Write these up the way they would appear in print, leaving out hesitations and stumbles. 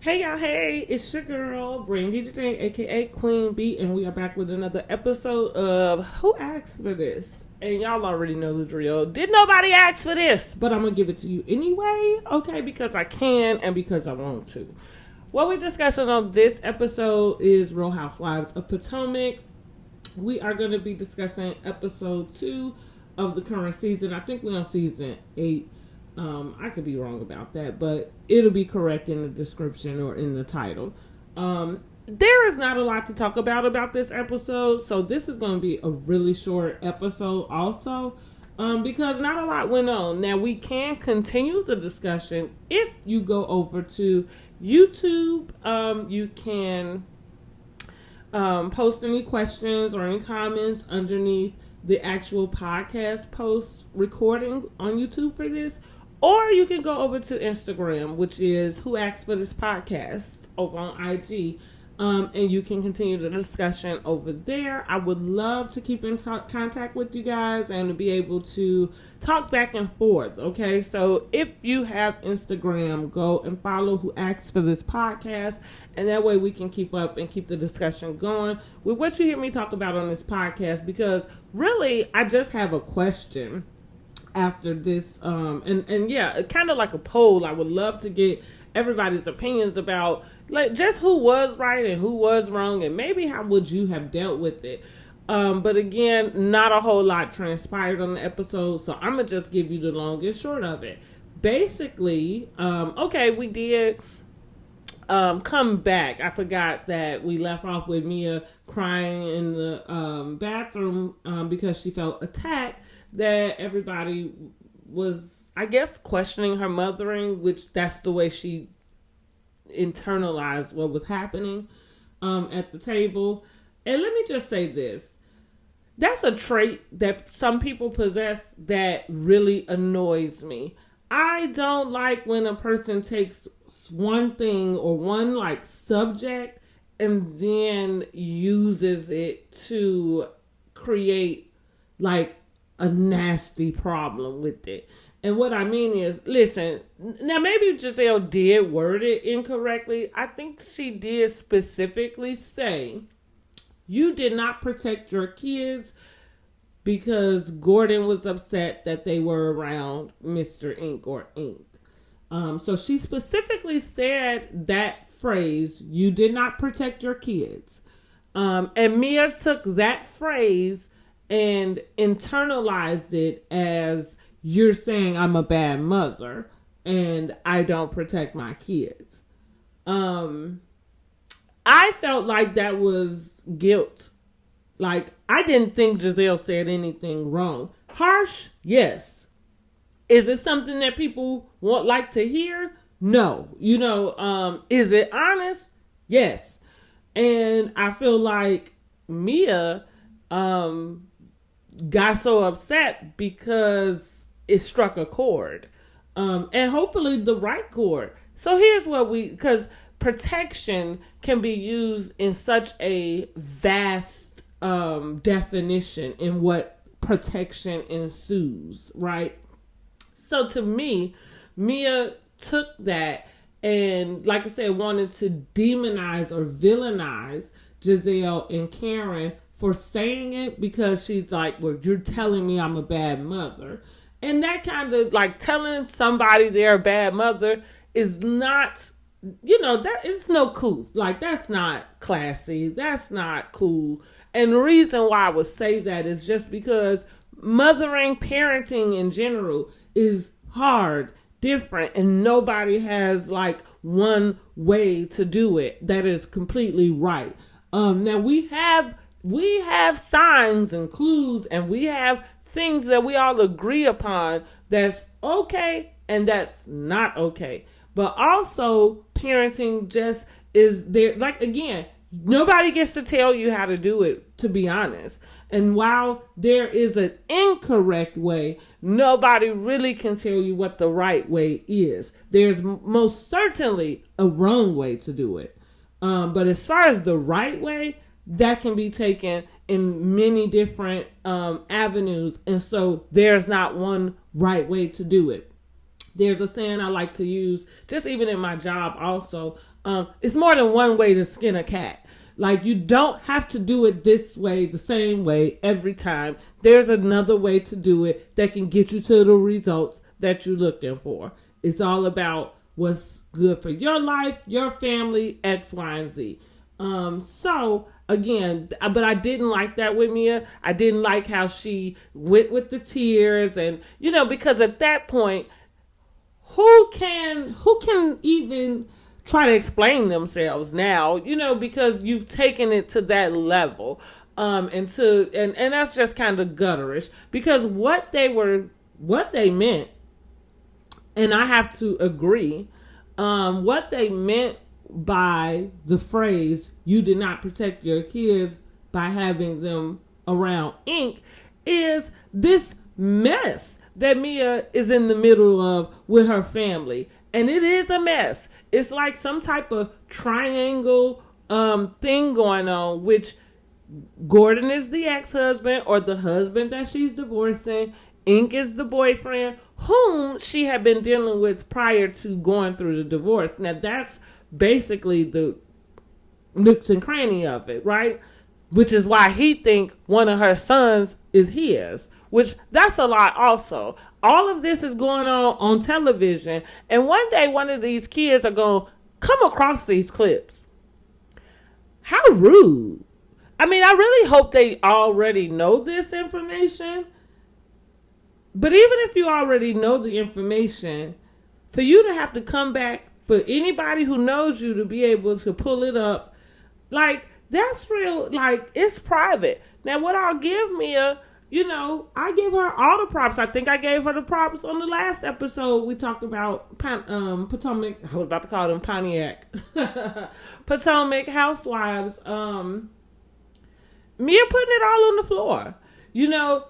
Hey y'all, hey, it's your girl, Brandy today, aka Queen B, and we are back with another episode of Who Asked for This? And y'all already know the drill. Did nobody ask for this? But I'm gonna give it to you anyway, okay, because I can and because I want to. What we're discussing on this episode is Real Housewives of Potomac. We are going to be discussing episode 2 of the current season. I think we're on season 8. I could be wrong about that, but it'll be correct in the description or in the title. There is not a lot to talk about this episode, so this is going to be a really short episode also, because not a lot went on. Now, we can continue the discussion if you go over to YouTube. You can post any questions or any comments underneath the actual podcast post recording on YouTube for this. Or you can go over to Instagram, which is Who Asked for This Podcast, over on IG. And you can continue the discussion over there. I would love to keep in contact with you guys and to be able to talk back and forth, okay? So if you have Instagram, go and follow Who Asked for This Podcast, and that way we can keep up and keep the discussion going with what you hear me talk about on this podcast, because really, I just have a question after this, and yeah, kind of like a poll. I would love to get everybody's opinions about like just who was right and who was wrong, and maybe how would you have dealt with it. But again, not a whole lot transpired on the episode, so I'm gonna just give you the long and short of it. Basically, okay, we did come back. I forgot that we left off with Mia crying in the bathroom because she felt attacked. That everybody was, I guess, questioning her mothering, which that's the way she internalized what was happening at the table. And let me just say this. That's a trait that some people possess that really annoys me. I don't like when a person takes one thing or one like subject and then uses it to create like a nasty problem with it. And what I mean is, listen, now maybe Giselle did word it incorrectly. I think she did specifically say, you did not protect your kids because Gordon was upset that they were around Mr. Ink or Ink. So she specifically said that phrase, you did not protect your kids. And Mia took that phrase and internalized it as, you're saying I'm a bad mother and I don't protect my kids. I felt like that was guilt. Like, I didn't think Giselle said anything wrong. Harsh? Yes. Is it something that people like to hear? No. Is it honest? Yes. And I feel like Mia got so upset because it struck a chord, and hopefully the right chord. So here's what because protection can be used in such a vast definition in what protection ensues, right? So to me, Mia took that and, like I said, wanted to demonize or villainize Giselle and Karen for saying it, because she's like, well, you're telling me I'm a bad mother. And that kind of like telling somebody they're a bad mother is not, that it's no cool. Like, that's not classy. That's not cool. And the reason why I would say that is just because mothering, parenting in general is hard, different, and nobody has like one way to do it that is completely right. Now we have signs and clues, and we have things that we all agree upon that's okay and that's not okay. But also, parenting just is there. Like, again, nobody gets to tell you how to do it, to be honest. And while there is an incorrect way, nobody really can tell you what the right way is. There's most certainly a wrong way to do it. But as far as the right way, that can be taken in many different avenues. And so there's not one right way to do it. There's a saying I like to use, just even in my job also. It's more than one way to skin a cat. Like, you don't have to do it this way, the same way, every time. There's another way to do it that can get you to the results that you're looking for. It's all about what's good for your life, your family, X, Y, and Z. So, again, but I didn't like that with Mia. I didn't like how she went with the tears. And, because at that point, who can even try to explain themselves now, because you've taken it to that level. And that's just kind of gutterish, because what they meant, and I have to agree, what they meant by the phrase, you did not protect your kids by having them around ink, is this mess that Mia is in the middle of with her family. And it is a mess. It's like some type of triangle thing going on, which Gordon is the ex-husband or the husband that she's divorcing. Ink is the boyfriend whom she had been dealing with prior to going through the divorce. Now, that's basically the nooks and cranny of it, right? Which is why he think one of her sons is his, which that's a lot also. All of this is going on television, and one day one of these kids are going to come across these clips. How rude. I mean, I really hope they already know this information. But even if you already know the information, for you to have to come back, for anybody who knows you to be able to pull it up, like, that's real, like, it's private. Now, what I'll give Mia, I give her all the props. I think I gave her the props on the last episode. We talked about Potomac. I was about to call them Pontiac. Potomac housewives. Mia putting it all on the floor.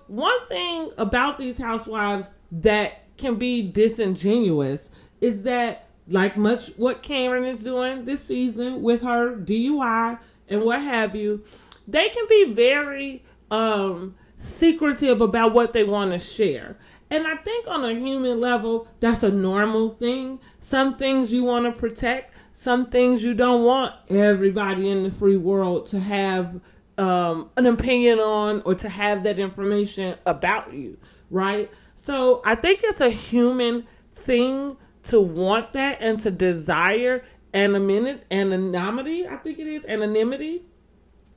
One thing about these housewives that can be disingenuous is that, like much what Karen is doing this season with her DUI and what have you, they can be very secretive about what they want to share. And I think on a human level, that's a normal thing. Some things you want to protect, some things you don't want everybody in the free world to have an opinion on, or to have that information about you, right? So I think it's a human thing to want that and to desire anonymity. I think it is anonymity.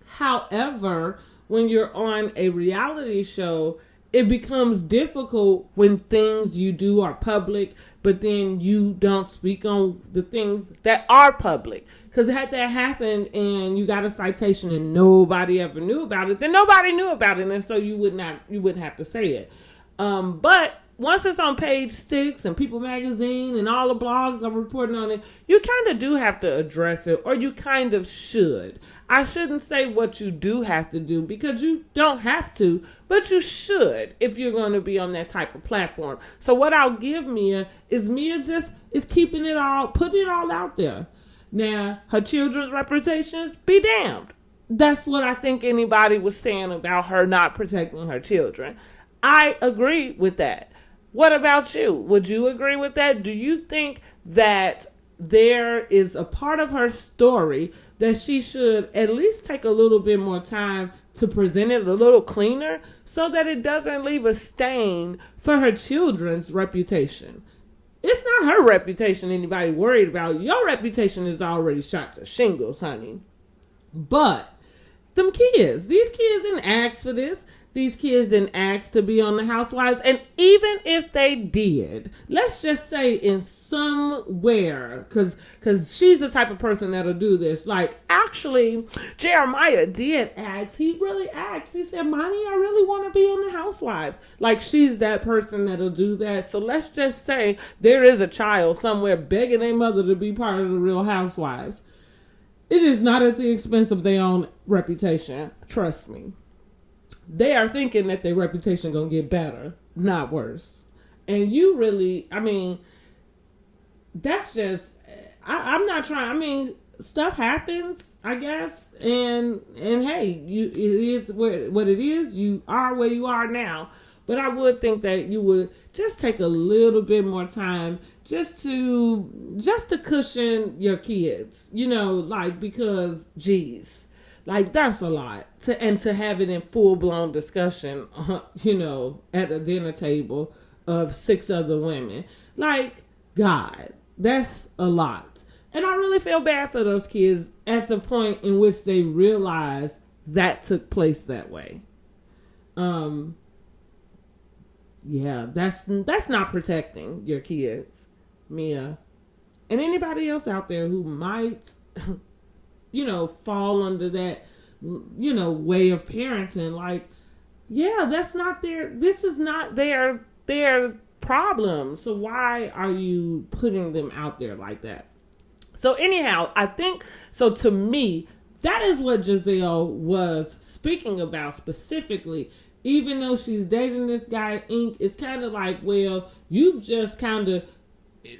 However, when you're on a reality show, it becomes difficult when things you do are public, but then you don't speak on the things that are public. Because had that happened and you got a citation and nobody ever knew about it, then nobody knew about it, and so you wouldn't have to say it. But once it's on page 6 and People Magazine and all the blogs are reporting on it, you kind of do have to address it, or you kind of should. I shouldn't say what you do have to do, because you don't have to, but you should if you're going to be on that type of platform. So what I'll give Mia is just is keeping it all, putting it all out there. Now, her children's reputations, be damned. That's what I think anybody was saying about her not protecting her children. I agree with that. What about you? Would you agree with that? Do you think that there is a part of her story that she should at least take a little bit more time to present it a little cleaner, so that it doesn't leave a stain for her children's reputation? It's not her reputation anybody worried about. Your reputation is already shot to shingles, honey. But these kids didn't ask for this. These kids didn't ask to be on the Housewives. And even if they did, let's just say in somewhere, because she's the type of person that'll do this. Like, actually, Jeremiah did ask. He really asked. He said, Mommy, I really want to be on the Housewives. Like, she's that person that'll do that. So let's just say there is a child somewhere begging their mother to be part of the Real Housewives. It is not at the expense of their own reputation. Trust me. They are thinking that their reputation going to get better, not worse. And you really, that's just, I'm not trying, stuff happens, I guess. And hey, it is what it is. You are where you are now. But I would think that you would just take a little bit more time just to cushion your kids, because geez, like that's a lot to have it in full blown discussion, at a dinner table of 6 other women. Like, God, that's a lot. And I really feel bad for those kids at the point in which they realize that took place that way. Yeah, that's not protecting your kids, Mia. And anybody else out there who might, fall under that, way of parenting. Like, yeah, this is not their problem. So why are you putting them out there like that? So anyhow, I think, so to me, that is what Giselle was speaking about specifically. Even though she's dating this guy, Ink, it's kind of like, well, you've just kind of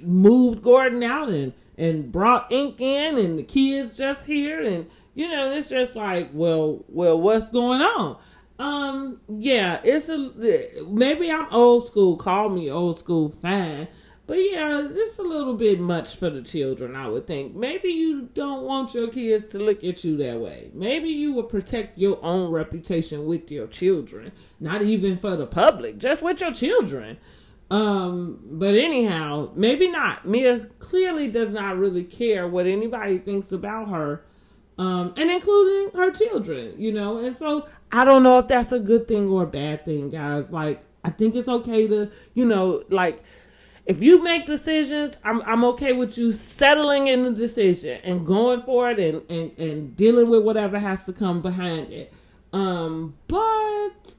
moved Gordon out and brought Ink in, and the kids just here, and, it's just like, well, what's going on? Yeah, maybe I'm old school, call me old school, fine. But yeah, just a little bit much for the children, I would think. Maybe you don't want your kids to look at you that way. Maybe you will protect your own reputation with your children. Not even for the public, just with your children. But anyhow, maybe not. Mia clearly does not really care what anybody thinks about her. And including her children, And so I don't know if that's a good thing or a bad thing, guys. Like, I think it's okay to, if you make decisions, I'm okay with you settling in the decision and going for it and dealing with whatever has to come behind it. But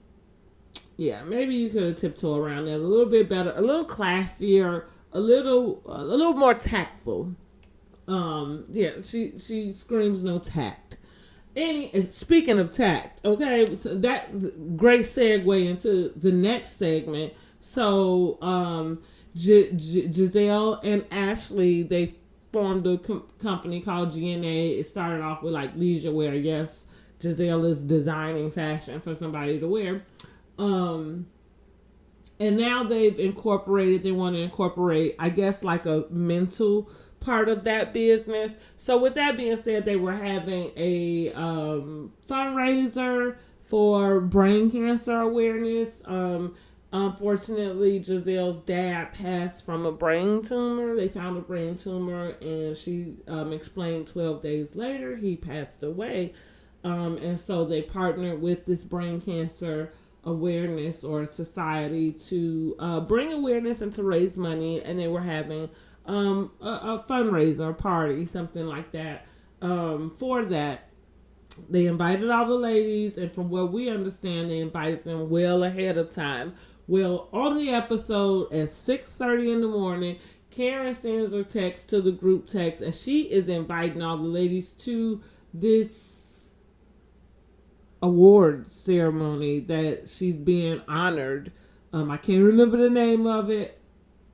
yeah, maybe you could have tiptoed around it a little bit better, a little classier, a little more tactful. Yeah, she screams no tact. And speaking of tact, okay, so that's great segue into the next segment. So, Giselle and Ashley, they formed a company called GNA. It started off with like leisure wear. Yes, Giselle is designing fashion for somebody to wear. And now they want to incorporate, I guess, like a mental part of that business. So with that being said, they were having a fundraiser for brain cancer awareness. Unfortunately, Giselle's dad passed from a brain tumor. They found a brain tumor, and she explained 12 days later he passed away. And so they partnered with this brain cancer awareness or society to bring awareness and to raise money. And they were having a fundraiser party, something like that, for that. They invited all the ladies, and from what we understand, they invited them well ahead of time. Well, on the episode at 6:30 in the morning, Karen sends her text to the group text, and she is inviting all the ladies to this award ceremony that she's being honored. I can't remember the name of it,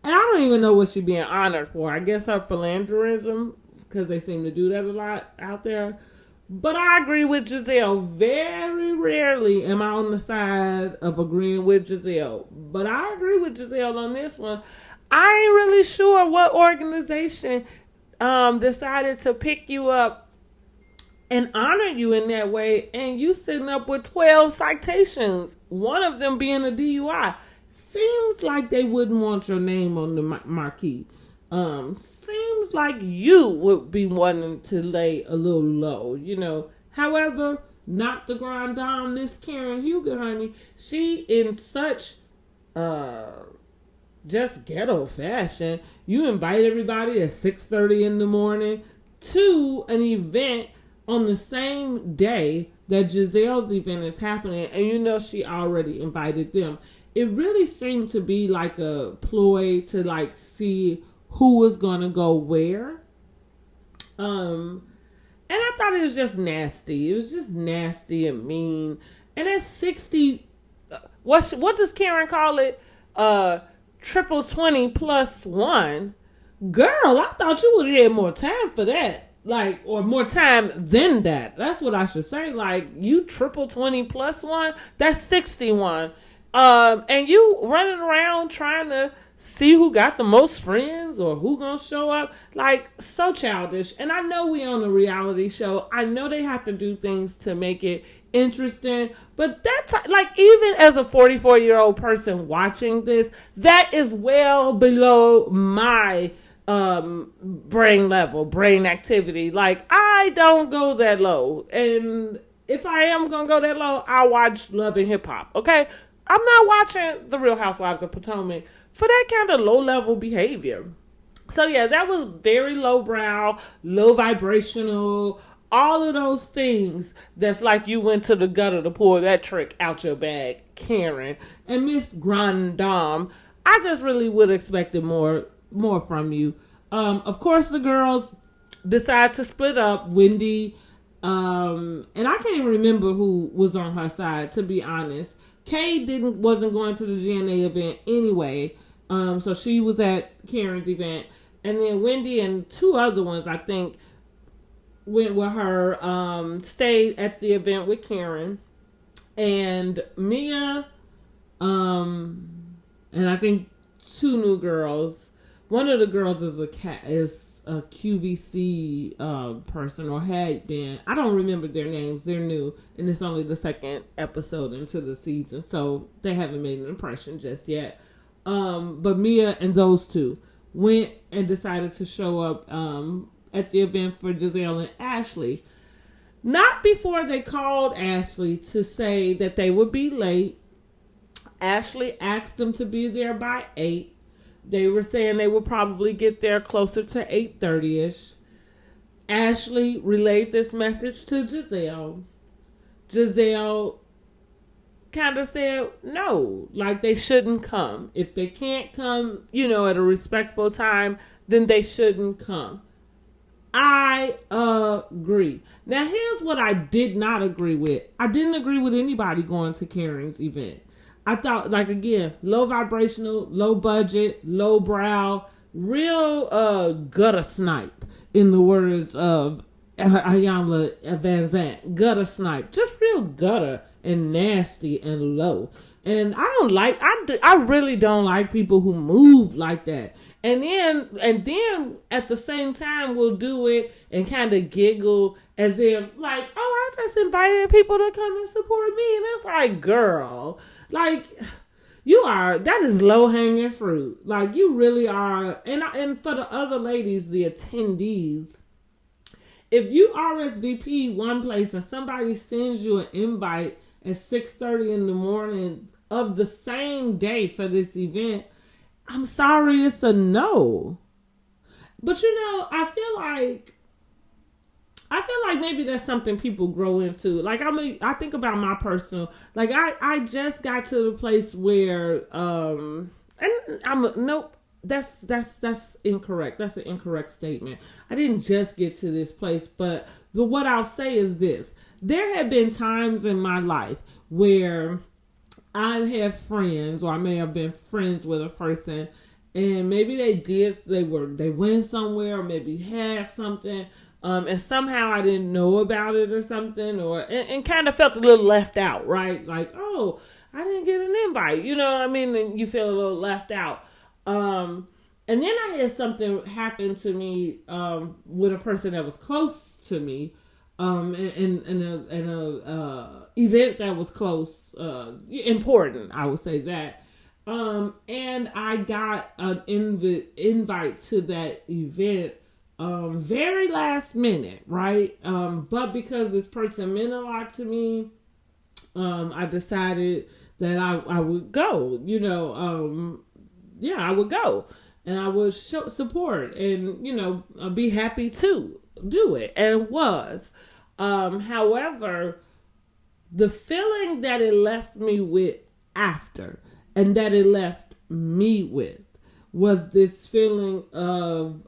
and I don't even know what she's being honored for. I guess her philanderism, because they seem to do that a lot out there. But I agree with Giselle. Very rarely am I on the side of agreeing with Giselle. But I agree with Giselle on this one. I ain't really sure what organization decided to pick you up and honor you in that way. And you sitting up with 12 citations, one of them being a DUI. Seems like they wouldn't want your name on the marquee. Seems like you would be wanting to lay a little low, However, not the grand dame, Miss Karen Huger, honey. She, in such just ghetto fashion, you invite everybody at 6:30 in the morning to an event on the same day that Giselle's event is happening, and she already invited them. It really seemed to be like a ploy to see who was going to go where. And I thought it was just nasty. It was just nasty and mean. And at 60, what does Karen call it? Triple 20 plus 1. Girl, I thought you would have had more time for that. Or more time than that. That's what I should say. You triple 20 plus 1, that's 61. And you running around trying to see who got the most friends or who gonna show up. Like, so childish. And I know we on a reality show. I know they have to do things to make it interesting. But that's like, even as a 44-year-old person watching this, that is well below my brain level, brain activity. Like, I don't go that low. And if I am gonna go that low, I'll watch Love and Hip Hop. Okay? I'm not watching The Real Housewives of Potomac for that kind of low-level behavior. So, yeah, that was very lowbrow, low vibrational, all of those things that's like you went to the gutter to pull that trick out your bag, Karen. And Miss Grand Dame, I just really would have expected more from you. Of course, the girls decide to split up. Wendy, and I can't even remember who was on her side, to be honest. Kay wasn't going to the GNA event anyway, so she was at Karen's event, and then Wendy and two other ones, I think, went with her, stayed at the event with Karen, and Mia, and I think two new girls. One of the girls is a QVC person, or had been. I don't remember their names. They're new, and it's only the second episode into the season, so they haven't made an impression just yet. But Mia and those two went and decided to show up at the event for Giselle and Ashley. Not before they called Ashley to say that they would be late. Ashley asked them to be there by 8. They were saying they would probably get there closer to 8:30ish. Ashley relayed this message to Giselle. Giselle kind of said no, like they shouldn't come. If they can't come, at a respectful time, then they shouldn't come. I agree. Now, here's what I did not agree with. I didn't agree with anybody going to Karen's event. I thought, like, again, low vibrational, low budget, low brow, real gutter snipe, in the words of Ayanla Van Zant. Gutter snipe. Just real gutter and nasty and low. And I really don't like people who move like that. And then at the same time we'll do it and kind of giggle as if like, oh, I just invited people to come and support me. And it's like, girl, like, that is low hanging fruit. Like, you really are. And for the other ladies, the attendees, if you RSVP one place and somebody sends you an invite at 6:30 in the morning of the same day for this event, I'm sorry, it's a no. But I feel like maybe that's something people grow into. Like, I think about my personal, like, I just got to the place where, nope, that's incorrect. That's an incorrect statement. I didn't just get to this place, but what I'll say is this. There have been times in my life where I have friends, or I may have been friends with a person, and maybe they went somewhere, or maybe had something, and somehow I didn't know about it or something, and kind of felt a little left out, right? Like, oh, I didn't get an invite, you know what I mean? And you feel a little left out. And then I had something happen to me with a person that was close to me, in a event that was close, important, I would say that. And I got an invite to that event, very last minute, right? But because this person meant a lot to me, I decided that I would go, I would go and I would show support and, be happy to do it, and was. However, the feeling that it left me with after, and that it left me with, was this feeling of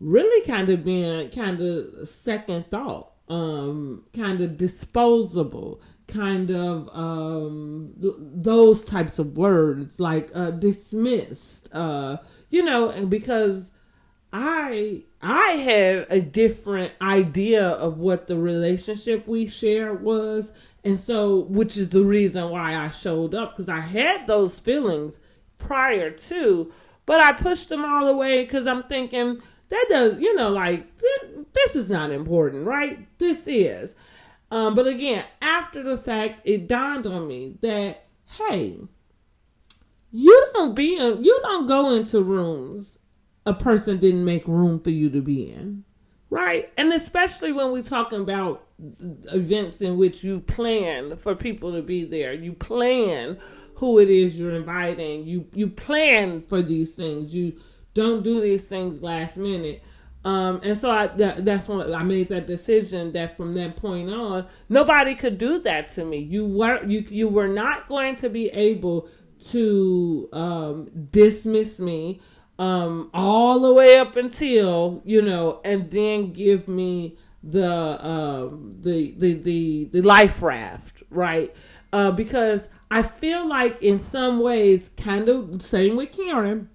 really kind of being kind of second thought, kind of disposable, kind of those types of words, like dismissed, and because I had a different idea of what the relationship we shared was, And so, which is the reason why I showed up, because I had those feelings prior to, but I pushed them all away because I'm thinking that does, like this is not important, right? This is. But again, after the fact, it dawned on me that, hey, you don't go into rooms a person didn't make room for you to be in, right? And especially when we're talking about events in which you plan for people to be there, you plan who it is you're inviting, you plan for these things, you don't do these things last minute. And so that's when I made that decision that from that point on, nobody could do that to me. You were not going to be able to dismiss me all the way up until, and then give me the life raft, right? Because I feel like in some ways, kind of same with Karen,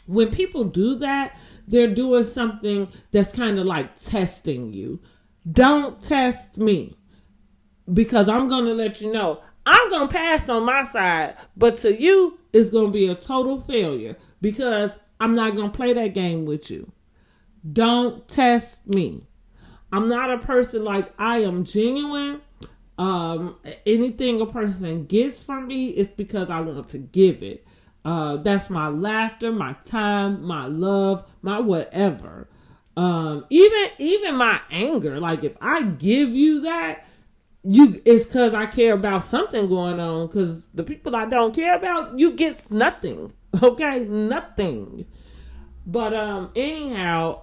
when people do that, they're doing something that's kind of like testing you. Don't test me, because I'm going to let you know I'm going to pass on my side, but to you, it's going to be a total failure because I'm not going to play that game with you. Don't test me. I'm not a person like, I am genuine. Anything a person gets from me is because I want to give it. That's my laughter, my time, my love, my whatever. Even my anger. Like if I give you that, it's because I care about something going on. Because the people I don't care about, you get nothing. Okay, nothing. But anyhow,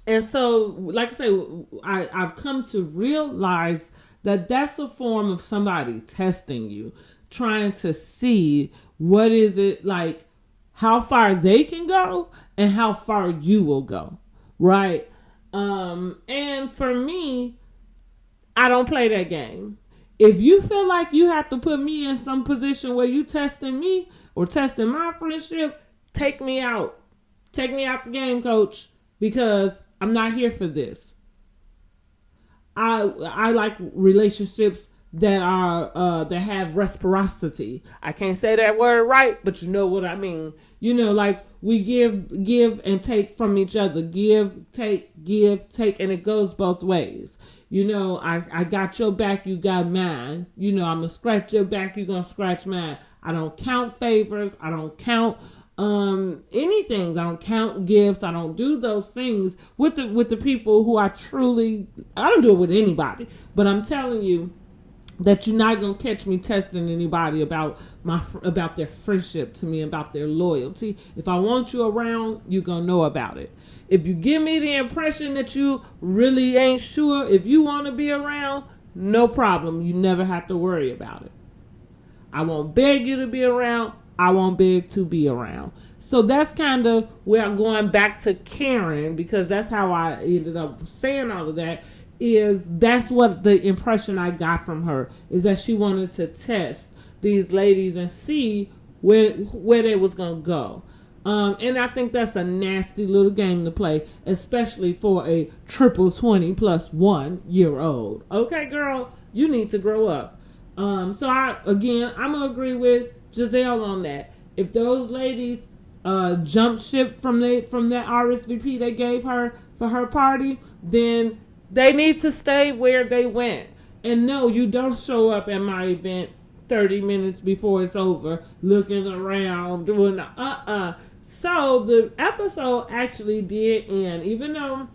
and so like I say, I've come to realize that that's a form of somebody testing you, trying to see what is it like, how far they can go and how far you will go, right? And for me, I don't play that game. If you feel like you have to put me in some position where you testing me or testing my friendship, take me out. Take me out the game, coach, because I'm not here for this. I like relationships that are that have reciprocity. I can't say that word right, but you know what I mean. Like we give and take from each other. Give, take, and it goes both ways. I got your back, you got mine. I'm gonna scratch your back, you gonna scratch mine. I don't count favors. I don't count anything. I don't count gifts. I don't do those things with the people who I don't do it with anybody, but I'm telling you that you're not going to catch me testing anybody about their friendship to me, about their loyalty. If I want you around, you're going to know about it. If you give me the impression that you really ain't sure if you want to be around, no problem. You never have to worry about it. I won't beg you to be around. I won't beg to be around. So that's kind of where I'm going back to Karen, because that's how I ended up saying all of that. That's what the impression I got from her, is that she wanted to test these ladies and see where they was going to go. And I think that's a nasty little game to play, especially for a triple 20 plus 1 year old. Okay, girl, you need to grow up. So I'm going to agree with Giselle on that. If those ladies jumped ship from that RSVP they gave her for her party, then they need to stay where they went. And no, you don't show up at my event 30 minutes before it's over, looking around, doing So the episode actually did end, even though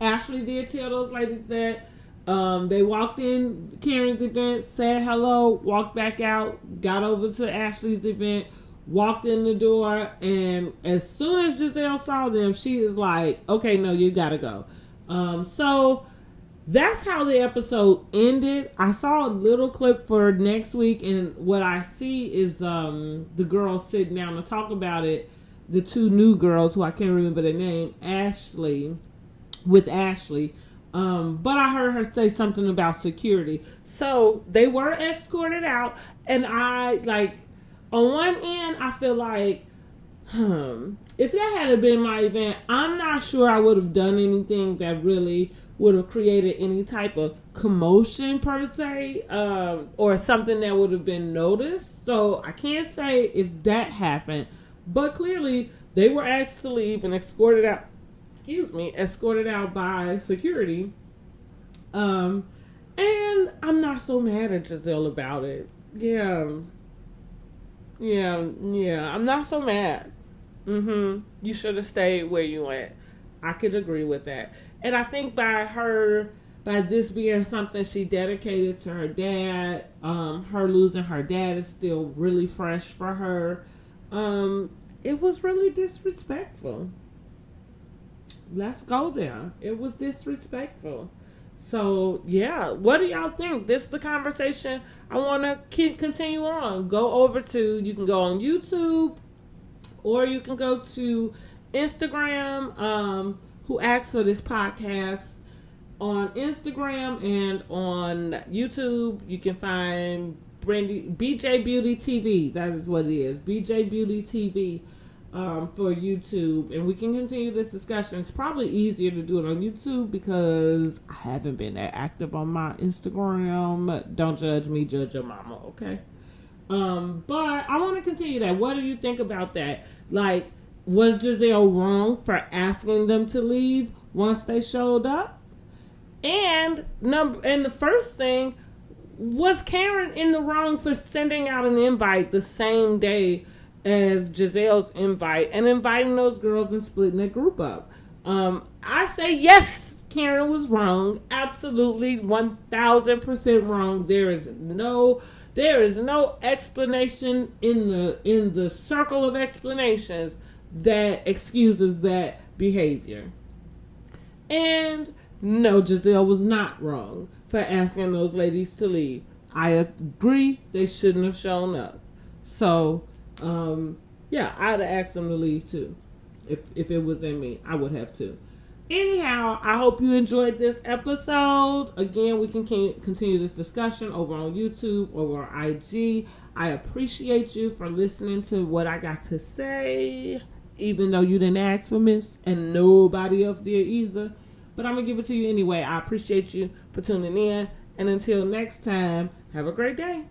Ashley did tell those ladies that they walked in Karen's event, said hello, walked back out, got over to Ashley's event, walked in the door, and as soon as Giselle saw them, she is like, okay, no, you gotta go. So that's how the episode ended. I saw a little clip for next week, and what I see is the girls sitting down to talk about it, the two new girls who I can't remember their name, Ashley. But I heard her say something about security. So they were escorted out, and on one end, I feel like, if that had been my event, I'm not sure I would have done anything that really would have created any type of commotion per se, or something that would have been noticed. So I can't say if that happened, but clearly they were asked to leave and escorted out by security. And I'm not so mad at Giselle about it. Yeah, I'm not so mad. You should have stayed where you went. I could agree with that. And I think by this being something she dedicated to her dad, her losing her dad is still really fresh for her. It was really disrespectful. Let's go there. It was disrespectful. So, yeah, what do y'all think? This is the conversation I want to continue on. You can go on YouTube, or you can go to Instagram, Who Asked for This podcast. On Instagram and on YouTube, you can find BJ Beauty TV. That is what it is. BJ Beauty TV. For YouTube, and we can continue this discussion. It's probably easier to do it on YouTube because I haven't been that active on my Instagram. Don't judge me, judge your mama, okay? But I want to continue that. What do you think about that? Like, was Giselle wrong for asking them to leave once they showed up? And the first thing, was Karen in the wrong for sending out an invite the same day as Giselle's invite and inviting those girls and splitting the group up? I say yes, Karen was wrong. Absolutely 1000% wrong. There is no explanation in the circle of explanations that excuses that behavior. And no, Giselle was not wrong for asking those ladies to leave. I agree they shouldn't have shown up. So yeah, I'd have asked them to leave too. If it was in me, I would have too. Anyhow, I hope you enjoyed this episode. Again, we can continue this discussion over on YouTube, over on IG. I appreciate you for listening to what I got to say, even though you didn't ask for this, and nobody else did either. But I'm going to give it to you anyway. I appreciate you for tuning in. And until next time, have a great day.